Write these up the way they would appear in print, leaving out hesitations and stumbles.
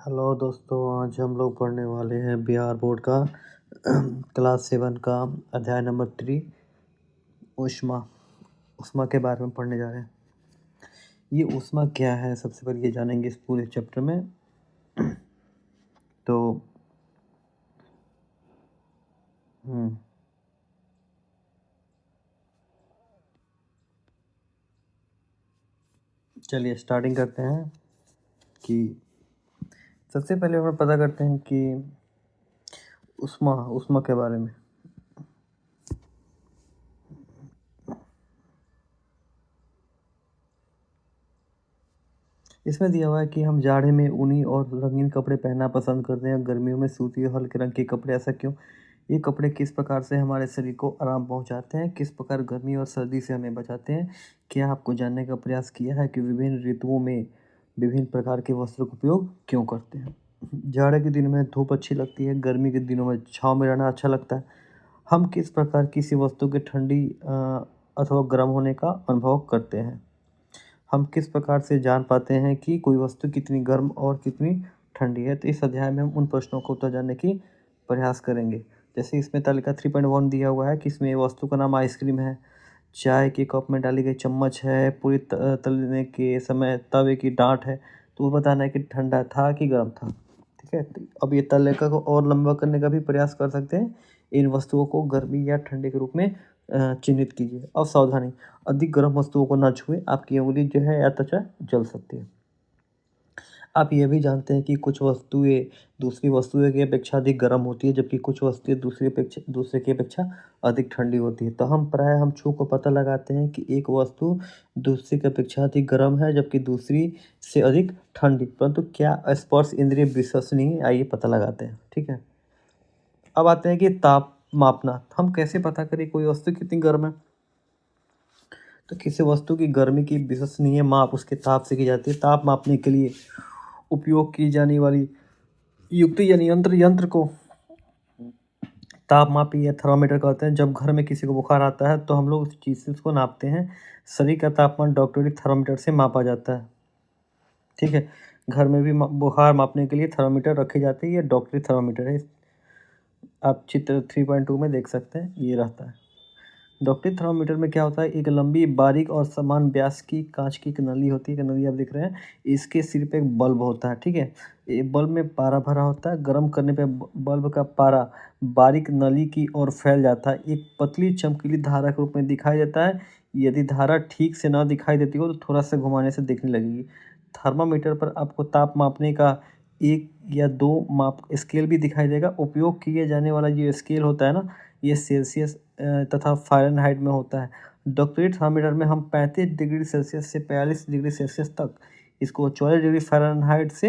Hello दोस्तों, आज हम लोग पढ़ने वाले हैं बिहार बोर्ड का क्लास 7 का अध्याय नंबर 3 ऊष्मा। ऊष्मा के बारे में पढ़ने जा रहे हैं। ये ऊष्मा क्या है, सबसे पहले ये जानेंगे इस पूरे चैप्टर में। तो चलिए स्टार्टिंग करते हैं कि सबसे पहले हम पता करते हैं कि ऊष्मा के बारे में। इसमें दिया हुआ है कि हम जाड़े में ऊनी और रंगीन कपड़े पहनना पसंद करते हैं, गर्मियों में सूती और हल्के रंग के कपड़े। ऐसा क्यों? ये कपड़े किस प्रकार से हमारे शरीर को आराम पहुंचाते हैं, किस प्रकार गर्मी और सर्दी से हमें बचाते हैं? क्या आपको जानने का प्रयास किया है कि विभिन्न ऋतुओं में विभिन्न प्रकार के वस्त्रों का उपयोग क्यों करते हैं? जाड़े के दिन में धूप अच्छी लगती है, गर्मी के दिनों में छाँव में रहना अच्छा लगता है। हम किस प्रकार किसी वस्तु के ठंडी अथवा गर्म होने का अनुभव करते हैं? हम किस प्रकार से जान पाते हैं कि कोई वस्तु कितनी गर्म और कितनी ठंडी है? तो इस अध्याय में हम उन प्रश्नों को उत्तर जानने की प्रयास करेंगे। जैसे इसमें तालिका 3.1 दिया हुआ है कि इसमें वस्तु का नाम आइसक्रीम है, चाय के कप में डाली गई चम्मच है, पूरी तलने के समय तवे की डांट है। तो वो बताना है कि ठंडा था कि गर्म था। ठीक है, तो अब ये तालिका को और लंबा करने का भी प्रयास कर सकते हैं। इन वस्तुओं को गर्मी या ठंडे के रूप में चिन्हित कीजिए। अब सावधानी, अधिक गर्म वस्तुओं को ना छुएं, आपकी उंगली जो है या त्वचा जल सकती है। आप ये भी जानते हैं कि कुछ वस्तुएं दूसरी वस्तुएं की अपेक्षा अधिक गर्म होती है, जबकि कुछ वस्तुएं दूसरे की अपेक्षा अधिक ठंडी होती है। तो हम छू को पता लगाते हैं कि एक वस्तु दूसरे की अपेक्षा अधिक गर्म है, जबकि दूसरी से अधिक ठंडी। परंतु क्या स्पर्श इंद्रिय विश्वसनीय है? आइए पता लगाते हैं। ठीक है, अब आते हैं कि ताप मापना। हम कैसे पता करें कोई वस्तु कितनी गर्म है? तो किसी वस्तु की गर्मी की विश्वसनीय माप उसके ताप से की जाती है। ताप मापने के लिए उपयोग की जाने वाली युक्ति यानी यंत्र को तापमापी या थर्मामीटर कहते हैं। जब घर में किसी को बुखार आता है तो हम लोग उस चीज़ से उसको नापते हैं। शरीर का तापमान डॉक्टरी थर्मामीटर से मापा जाता है। ठीक है, घर में भी बुखार मापने के लिए थर्मामीटर रखी जाती है। ये डॉक्टरी थर्मामीटर है, आप चित्र 3.2 में देख सकते हैं, ये रहता है। डॉक्टरी थर्मामीटर में क्या होता है, एक लंबी बारीक और समान व्यास की कांच की एक नली होती है। नली आप देख रहे हैं, इसके सिर पे एक बल्ब होता है। ठीक है, ये बल्ब में पारा भरा होता है। गर्म करने पे बल्ब का पारा बारीक नली की ओर फैल जाता है, एक पतली चमकीली धारा के रूप में दिखाई देता है। यदि धारा ठीक से ना दिखाई देती हो तो थोड़ा सा घुमाने से दिखने लगेगी। थर्मामीटर पर आपको ताप मापने का एक या दो माप स्केल भी दिखाई देगा। उपयोग किए जाने वाला जो स्केल होता है ना, ये सेल्सियस तथा फ़ारेनहाइट में होता है। डॉक्टरी थर्मामीटर में हम 35 डिग्री सेल्सियस से 42 डिग्री सेल्सियस तक, इसको 44 डिग्री फ़ारेनहाइट से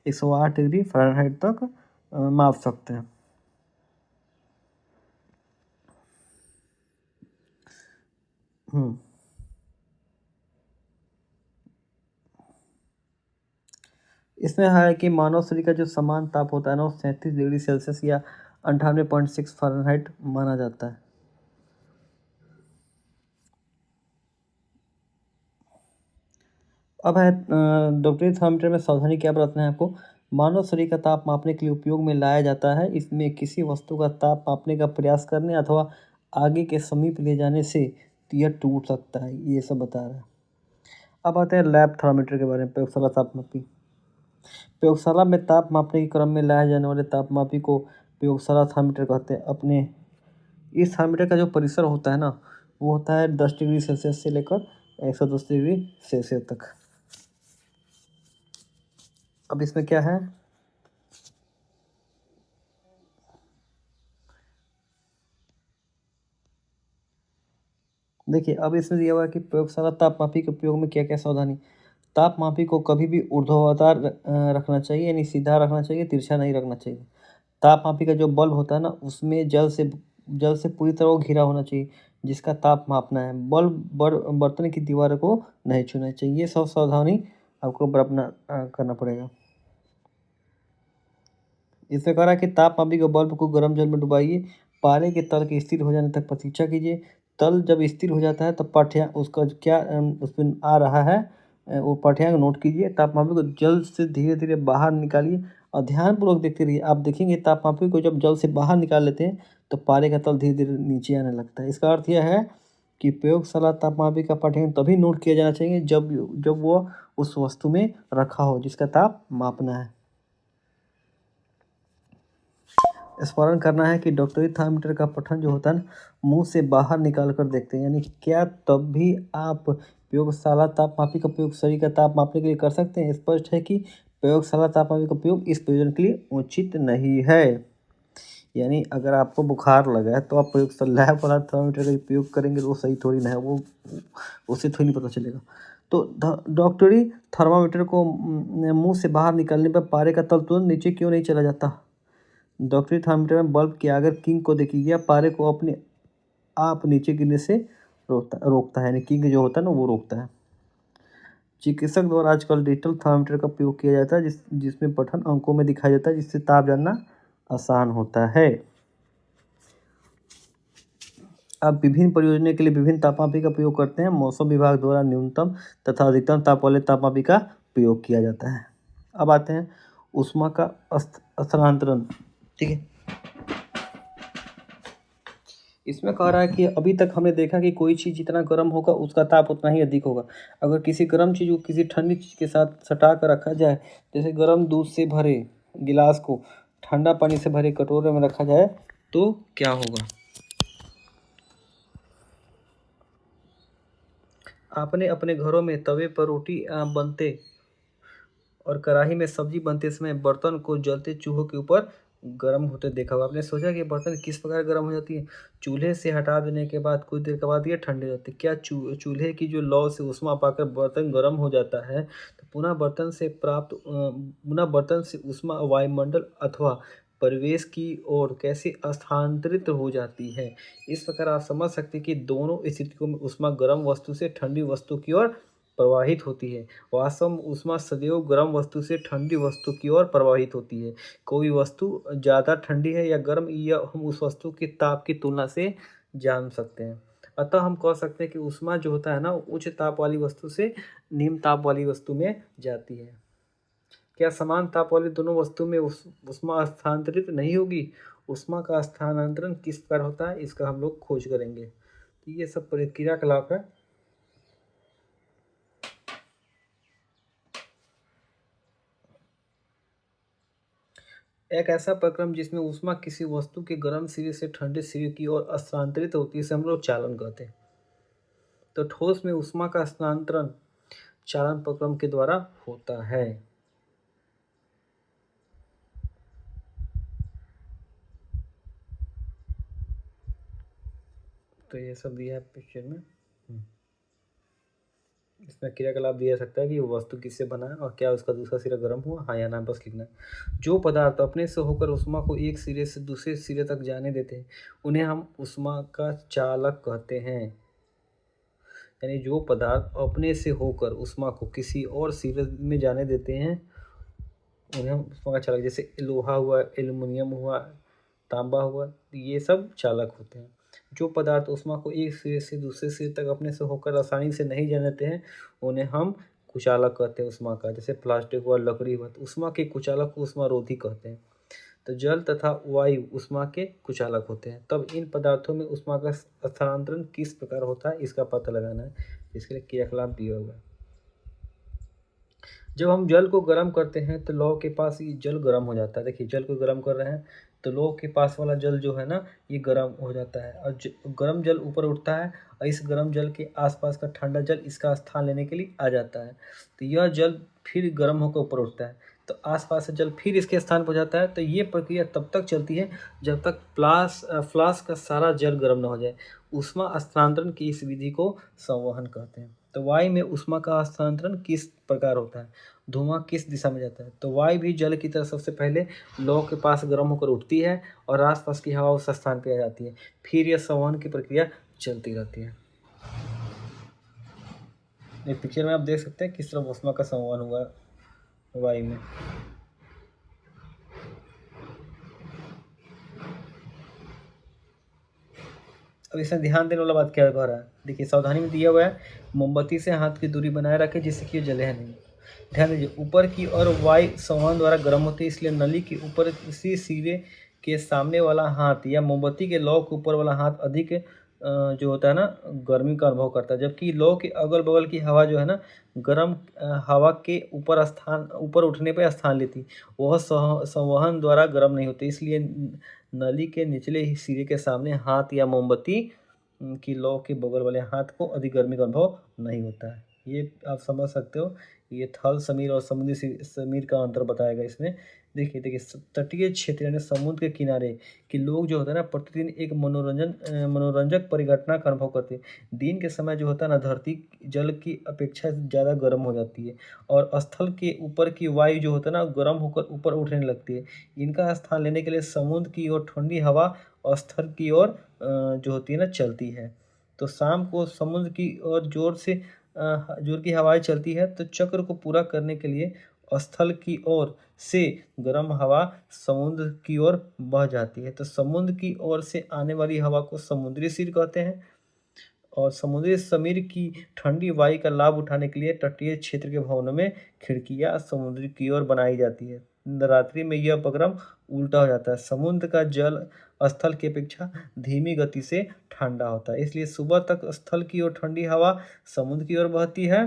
108 डिग्री फ़ारेनहाइट तक माप सकते हैं। इसमें है कि मानव शरीर का जो समान ताप होता है ना, वो 37 डिग्री सेल्सियस या 98.6 फ़ारेनहाइट माना जाता है। अब है डॉक्टरी थर्मामीटर में सावधानी क्या बरतना है आपको। मानव शरीर का ताप मापने के लिए उपयोग में लाया जाता है। इसमें किसी वस्तु का ताप मापने का प्रयास करने अथवा आगे के समीप ले जाने से यह टूट सकता है, ये सब बता रहा है। अब आते हैं लैब थर्मामीटर के बारे में, प्रयोगशाला तापमापी। प्रयोगशाला में ताप मापने के क्रम में लाए जाने वाले तापमापी को प्रयोगशाला थर्मामीटर कहते हैं। अपने इस थर्मामीटर का जो परिसर होता है ना, वो होता है 10 डिग्री सेल्सियस से लेकर 110 डिग्री सेल्सियस तक। अब इसमें क्या है, देखिए अब इसमें दिया हुआ है कि प्रयोगशाला तापमापी के उपयोग में क्या क्या सावधानी। तापमापी को कभी भी ऊर्ध्वाधर रखना चाहिए, यानी सीधा रखना चाहिए, तिरछा नहीं रखना चाहिए। तापमापी का जो बल्ब होता है ना, उसमें जल से पूरी तरह घिरा होना चाहिए जिसका ताप मापना है। बर्तन की दीवार को नहीं छूना चाहिए। ये सब सावधानी आपको बरतना करना पड़ेगा। इससे कह रहा है कि तापमापी के बल्ब को गर्म जल में डुबाइए, पारे के तल के स्थिर हो जाने तक प्रतीक्षा कीजिए। तल जब स्थिर हो जाता है तब पाठ्य उसका क्या उसमें आ रहा है वो पाठ्यांक नोट कीजिए। तापमापी को जल से धीरे धीरे बाहर निकालिए और ध्यानपूर्वक देखते रहिए। आप देखेंगे तापमापी को जब जल से बाहर निकाल लेते हैं तो पारे का तल धीरे धीरे नीचे आने लगता है। इसका अर्थ यह है कि प्रयोगशाला तापमापी का पाठ्यांक तभी नोट किया जाना चाहिए जब वो उस वस्तु में रखा हो जिसका ताप मापना है। स्मरण करना है कि डॉक्टरी थर्मामीटर का पठन जो होता है ना, मुंह से बाहर निकाल कर देखते हैं। यानी क्या तब भी आप प्रयोगशाला तापमापी का प्रयोग शरीर का ताप मापने के लिए कर सकते हैं। स्पष्ट है कि प्रयोगशाला तापमापी का प्रयोग इस प्रयोजन के लिए उचित नहीं है। यानी अगर आपको बुखार लगा है तो आप प्रयोगशाला लैब वाला थर्मामीटर का प्रयोग करेंगे तो वो सही थोड़ी ना है, वो उससे थोड़ी नहीं पता चलेगा। तो डॉक्टरी थर्मामीटर को मुंह से बाहर निकालने पर पारे का तल तुरंत नीचे क्यों नहीं चला जाता। डॉक्टरी थर्मामीटर में बल्ब के अगर किंग को देखिए या पारे को अपने आप नीचे गिरने से रोकता है। यानी किंग जो होता है ना वो रोकता है। चिकित्सक द्वारा आजकल डिजिटल थर्मामीटर का प्रयोग किया जाता है जिसमें पठन अंकों में दिखाया जाता है, जिससे ताप जानना आसान होता है। अब विभिन्न परियोजना के लिए विभिन्न तापमापी का प्रयोग करते हैं। मौसम विभाग द्वारा न्यूनतम तथा अधिकतम ताप वाले तापमापी का प्रयोग किया जाता है। अब आते हैं ऊष्मा का स्थानांतरण। ठीक है, इसमें कह रहा है कि अभी तक हमने देखा कि कोई चीज़ जितना गर्म होगा उसका ताप उतना ही अधिक होगा। अगर किसी गर्म चीज़ को किसी ठंडी चीज़ के साथ सटा कर रखा जाए, जैसे गर्म दूध से भरे गिलास को ठंडा पानी से भरे कटोरे में रखा जाए तो क्या होगा। आपने अपने घरों में तवे पर रोटी बनते और कढ़ाई में सब्जी बनते समय बर्तन को जलते चूल्हों के ऊपर गर्म होते देखा होगा। आपने सोचा कि बर्तन किस प्रकार गर्म हो जाती है। चूल्हे से हटा देने के बाद कुछ देर के बाद ये ठंडे हो जाते। क्या चूल्हे की जो लौ से उष्मा पाकर बर्तन गर्म हो जाता है तो पुनः बर्तन से उष्मा वायुमंडल अथवा परिवेश की ओर कैसे स्थानांतरित हो जाती है। इस प्रकार आप समझ सकते हैं कि दोनों स्थितियों में उष्मा गर्म वस्तु से ठंडी वस्तु की ओर प्रवाहित होती है। वास्तव में ऊष्मा सदैव गर्म वस्तु से ठंडी वस्तु की ओर प्रवाहित होती है। कोई वस्तु ज़्यादा ठंडी है या गर्म यह हम उस वस्तु के ताप की तुलना से जान सकते हैं। अतः हम कह सकते हैं कि ऊष्मा जो होता है ना उच्च ताप वाली वस्तु से निम्न ताप वाली वस्तु में जाती है। क्या समान ताप वाली दोनों वस्तु में ऊष्मा स्थानांतरित नहीं होगी। ऊष्मा का स्थानांतरण किस प्रकार होता है इसका हम लोग खोज करेंगे। तो ये सब क्रियाकलाप है। एक ऐसा प्रक्रम जिसमें ऊष्मा किसी वस्तु के गर्म सिरे से ठंडे सिरे की ओर स्थानांतरित होती है, इसे हम लोग चालन कहते हैं। तो ठोस में ऊष्मा का स्थानांतरण चालन प्रक्रम के द्वारा होता है। तो ये सब दिया है पिक्चर में। इसमें क्रियाकलाप दिया सकता है कि वो वस्तु किससे बना है और क्या उसका दूसरा सिरा गर्म हुआ, हाँ या ना, बस लिखना है। जो पदार्थ अपने से होकर ऊष्मा को एक सिरे से दूसरे सिरे तक जाने देते हैं उन्हें हम ऊष्मा का चालक कहते हैं। यानी जो पदार्थ अपने से होकर ऊष्मा को किसी और सिरे में जाने देते हैं उन्हें हम ऊष्मा का चालक, जैसे लोहा हुआ, एल्युमिनियम हुआ, तांबा हुआ, ये सब चालक होते हैं। जो पदार्थ ऊष्मा को एक सिरे से दूसरे सिरे तक अपने से होकर आसानी से नहीं जाने देते हैं उन्हें हम कुचालक कहते हैं ऊष्मा का। जैसे प्लास्टिक हुआ, लकड़ी हुआ, तो ऊष्मा के कुचालक को ऊष्मारोधी कहते हैं। तो जल तथा वायु ऊष्मा के कुचालक होते हैं। तब इन पदार्थों में ऊष्मा का स्थानांतरण किस प्रकार होता है इसका पता लगाना है। इसके लिए क्रियाकलाप दिया हुआ है। जब हम जल को गर्म करते हैं तो लौ के पास ये जल गर्म हो जाता है। देखिए जल को गर्म कर रहे हैं तो लौ के पास वाला जल जो है ना ये गर्म हो जाता है और गर्म जल ऊपर उठता है और इस गर्म जल के आसपास का ठंडा जल इसका स्थान लेने के लिए आ जाता है। तो यह जल फिर गर्म होकर ऊपर उठता है तो आसपास से जल फिर इसके स्थान पर जाता है। तो ये प्रक्रिया तब तक चलती है जब तक फ्लास्क का सारा जल गर्म न हो जाए। ऊष्मा स्थानांतरण की इस विधि को संवहन कहते हैं। तो वायु में ऊष्मा का स्थानांतरण किस प्रकार होता है। धुआं किस दिशा में जाता है। तो वायु भी जल की तरह सबसे पहले लौ के पास गर्म होकर उठती है और आसपास की हवा उस स्थान पर आ जाती है। फिर यह संवहन की प्रक्रिया चलती रहती है। एक पिक्चर में आप देख सकते हैं किस तरह ऊष्मा का संवहन हुआ वायु में। अब इसमें ध्यान देने वाला बात क्या कह रहा है, देखिए सावधानी में दिया हुआ है, मोमबत्ती से हाथ की दूरी बनाए रखें जिससे कि ये जले नहीं। ध्यान दीजिए, ऊपर की ओर वायु संवहन द्वारा गर्म होती है, इसलिए नली के ऊपर इसी सिरे के सामने वाला हाथ या मोमबत्ती के लौ के ऊपर वाला हाथ अधिक जो होता है ना गर्मी का अनुभव करता है, जबकि लौ के अगल बगल की हवा जो है ना गर्म हवा के ऊपर उठने पर स्थान लेती, वह संवहन द्वारा गर्म नहीं होती, इसलिए नली के निचले ही सिरे के सामने हाथ या मोमबत्ती की लौ के बगल वाले हाथ को अधिक गर्मी का अनुभव नहीं होता है। ये आप समझ सकते हो, ये थल समीर और समुद्री समीर का अंतर बताएगा इसमें। देखिए तटीय क्षेत्र यानी समुद्र के किनारे के लोग जो होता है ना प्रतिदिन एक मनोरंजक परिघटना का अनुभव करते हैं। दिन के समय जो होता है ना धरती जल की अपेक्षा ज़्यादा गर्म हो जाती है और स्थल के ऊपर की वायु जो होता है ना गर्म होकर ऊपर उठने लगती है। इनका स्थान लेने के लिए समुद्र की ओर ठंडी हवा और स्थल की ओर जो होती है ना चलती है। तो शाम को समुद्र की ओर जोर की हवाएं चलती है, तो चक्र को पूरा करने के लिए स्थल की ओर से गर्म हवा समुद्र की ओर बह जाती है। तो समुद्र की ओर से आने वाली हवा को समुद्री सिर कहते हैं और समुद्री समीर की ठंडी वायु का लाभ उठाने के लिए तटीय क्षेत्र के भवनों में खिड़कियां समुद्र की ओर बनाई जाती है। रात्रि में यह उपक्रम उल्टा हो जाता है, समुद्र का जल स्थल की अपेक्षा धीमी गति से ठंडा होता है, इसलिए सुबह तक स्थल की ओर ठंडी हवा समुद्र की ओर बहती है।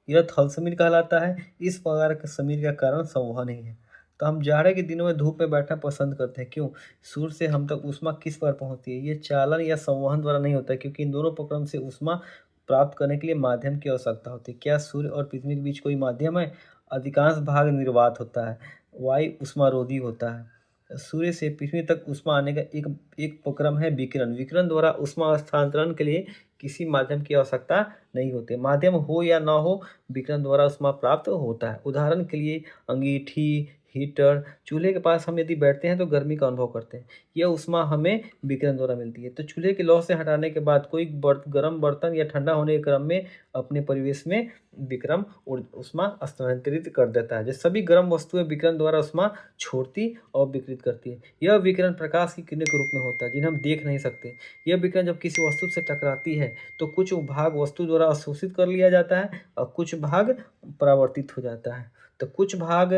यह थल समीर कहलाता है। इस प्रकार के समीर का कारण संवहन ही है। तो हम जाड़े के दिनों में धूप में बैठना पसंद करते हैं, क्यों? सूर्य से हम तक ऊष्मा किस पर पहुंचती है? ये चालन या संवहन द्वारा नहीं होता है, क्योंकि इन दोनों प्रक्रम से ऊष्मा प्राप्त करने के लिए माध्यम की आवश्यकता होती है। क्या सूर्य और पृथ्वी के बीच कोई माध्यम है? अधिकांश भाग निर्वात होता है, वायु ऊष्मारोधी होता है। सूर्य से पृथ्वी तक ऊष्मा आने का एक एक प्रक्रम है विकिरण। विकिरण द्वारा ऊष्मा हस्तांतरण के लिए किसी माध्यम की आवश्यकता नहीं होती, माध्यम हो या ना हो विकिरण द्वारा ऊष्मा प्राप्त होता है। उदाहरण के लिए अंगीठी, हीटर, चूल्हे के पास हम यदि बैठते हैं तो गर्मी का अनुभव करते हैं, यह ऊष्मा हमें विकिरण द्वारा मिलती है। तो चूल्हे के लौ से हटाने के बाद कोई गर्म बर्तन या ठंडा होने के क्रम में अपने परिवेश में विकिरण ऊष्मा स्थानांतरित कर देता है। जो सभी गर्म वस्तुएं विकिरण द्वारा ऊष्मा छोड़ती और विकिरित करती है। यह विकिरण प्रकाश की किरणों के रूप में होता है जिन्हें हम देख नहीं सकते। यह विकिरण जब किसी वस्तु से टकराती है तो कुछ भाग वस्तु द्वारा अवशोषित कर लिया जाता है और कुछ भाग परावर्तित हो जाता है। तो कुछ भाग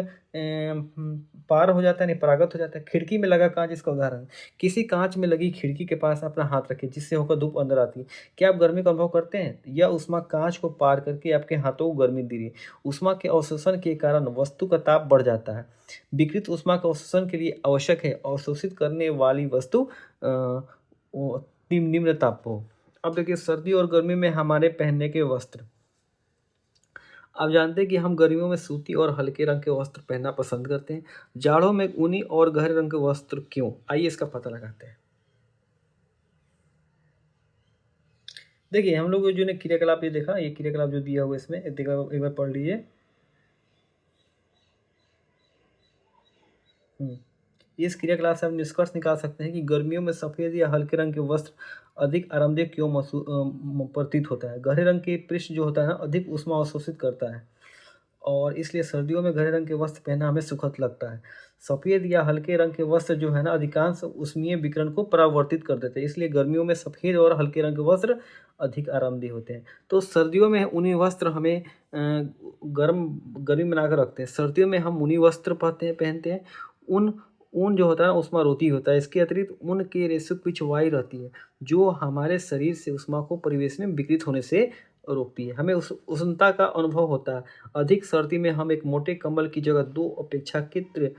पार हो जाता है, नहीं परागत हो जाता है। खिड़की में लगा कांच इसका उदाहरण। किसी कांच में लगी खिड़की के पास अपना हाथ रखिए जिससे होकर धूप अंदर आती है। क्या आप गर्मी का अनुभव करते हैं? यह ऊष्मा कांच को पार करके आपके हाथों को गर्मी दे रही है। ऊष्मा के अवशोषण के कारण वस्तु का ताप बढ़ जाता है। विकृत ऊष्मा के अवशोषण के लिए आवश्यक है अवशोषित करने वाली वस्तु निम्न ताप हो। अब देखिए सर्दी और गर्मी में हमारे पहनने के वस्त्र। आप जानते हैं कि हम गर्मियों में सूती और हल्के रंग के वस्त्र पहनना पसंद करते हैं, जाड़ों में ऊनी और गहरे रंग के वस्त्र क्यों? आइए इसका पता लगाते हैं। देखिए हम लोग जो ने क्रियाकलाप ये देखा, ये क्रियाकलाप जो दिया हुआ इसमें देखा, एक बार पढ़ लीजिए। इस क्रियाकलाप से हम निष्कर्ष निकाल सकते हैं कि गर्मियों में सफ़ेद या हल्के रंग के वस्त्र अधिक आरामदेह क्यों प्रतीत होता है। गहरे रंग के पृष्ठ जो होता है ना अधिक ऊष्मा अवशोषित करता है और इसलिए सर्दियों में गहरे रंग के वस्त्र पहनना हमें सुखद लगता है। सफ़ेद या हल्के रंग के वस्त्र जो है ना अधिकांश ऊष्मीय विकिरण को परावर्तित कर देते हैं, इसलिए गर्मियों में सफ़ेद और हल्के रंग के वस्त्र अधिक आरामदेह होते हैं। तो सर्दियों में ऊनी वस्त्र हमें गर्मी बनाकर रखते हैं। सर्दियों में हम ऊनी वस्त्र पहनते हैं। ऊन जो होता है ना ऊष्मारोधी होता है। इसके अतिरिक्त ऊन के रेशे कुछ वायु रहती है जो हमारे शरीर से ऊष्मा को परिवेश में विकृत होने से रोकती है। हमें उस उष्णता का अनुभव होता है। अधिक सर्दी में हम एक मोटे कंबल की जगह दो अपेक्षाकृत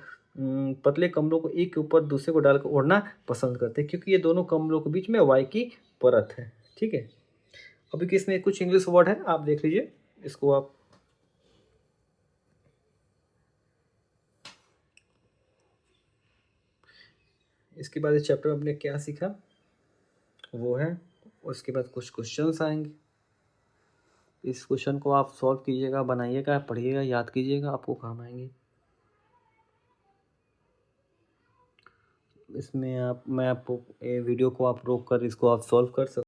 पतले कंबलों को एक के ऊपर दूसरे को डालकर ओढ़ना पसंद करते हैं, क्योंकि ये दोनों कंबलों के बीच में वायु की परत है। ठीक है, अभी कि इसमें कुछ इंग्लिश वर्ड है, आप देख लीजिए इसको। आप इसके बाद इस चैप्टर में हमने क्या सीखा वो है, उसके बाद कुछ क्वेश्चंस आएंगे। इस क्वेश्चन को आप सॉल्व कीजिएगा, बनाइएगा, पढ़िएगा, याद कीजिएगा, आपको काम आएंगे। इसमें मैं आपको वीडियो को आप रोक कर इसको आप सॉल्व कर सकते।